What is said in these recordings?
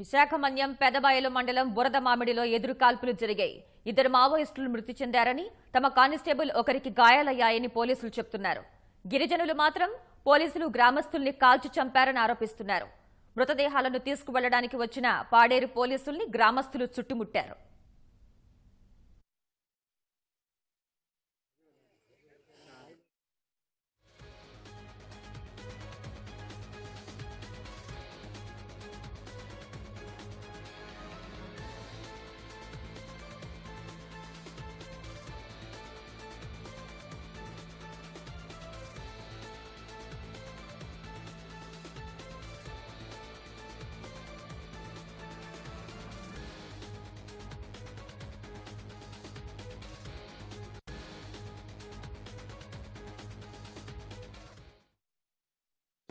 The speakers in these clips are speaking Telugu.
విశాఖమన్యం పెదబయలు మండలం బురదమామిడిలో ఎదురు కాల్పులు జరిగాయి. 2 మావోయిస్టులు మృతి చెందారని, తమ కానిస్టేబుల్ ఒకరికి గాయాలయ్యాయని పోలీసులు చెబుతున్నారు. గిరిజనులు మాత్రం పోలీసులు గ్రామస్తుల్ని కాల్చి చంపారని ఆరోపిస్తున్నారు. మృతదేహాలను తీసుకువెళ్లడానికి వచ్చిన పాడేరు పోలీసుల్ని గ్రామస్తులు చుట్టుముట్టారు.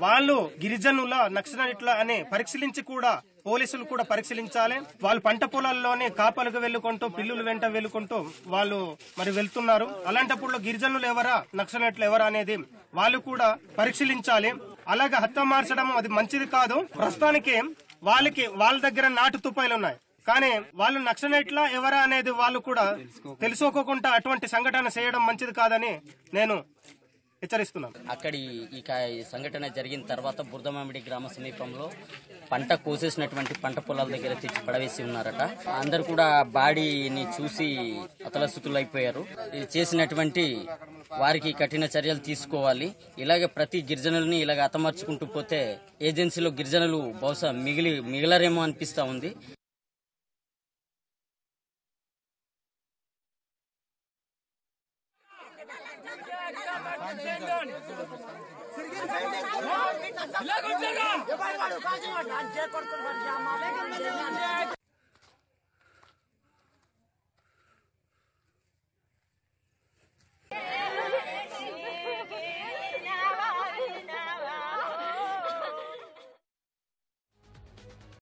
వాళ్ళు గిరిజనుల నక్సలైట్ల అని పరిశీలించి కూడా పోలీసులు కూడా పరిశీలించాలి. వాళ్ళు పంట పొలాల్లోనే కాపలకు వెళ్లుకుంటూ పిల్లులు వెంట వెళ్లుకుంటూ వాళ్ళు మరి వెళ్తున్నారు. అలాంటప్పుడు గిరిజనులు ఎవరా నక్సలైట్లు ఎవరా అనేది వాళ్ళు కూడా పరిశీలించాలి. అలాగే హత్య మార్చడం అది మంచిది కాదు. ప్రస్తుతానికి వాళ్ళ దగ్గర నాటు తుపాయిలు ఉన్నాయి, కానీ వాళ్ళు నక్సలైట్ల ఎవరా అనేది వాళ్ళు కూడా తెలుసుకోకుండా అటువంటి సంఘటన చేయడం మంచిది కాదని నేను హెచ్చరిస్తున్నాను. అక్కడి ఈ సంఘటన జరిగిన తర్వాత బురదమామిడి గ్రామ సమీపంలో పంట కోసేసినటువంటి పంట పొలాల దగ్గర తెచ్చి పడవేసి ఉన్నారట. అందరు కూడా బాడీని చూసి అతలసుతులైపోయారు. ఇది చేసినటువంటి వారికి కఠిన చర్యలు తీసుకోవాలి. ఇలాగే ప్రతి గిరిజనుల్ని ఇలాగ హతమార్చుకుంటూ పోతే ఏజెన్సీలో గిరిజనులు బహుశా మిగిలరేమో అనిపిస్తా ఉంది. ఇలా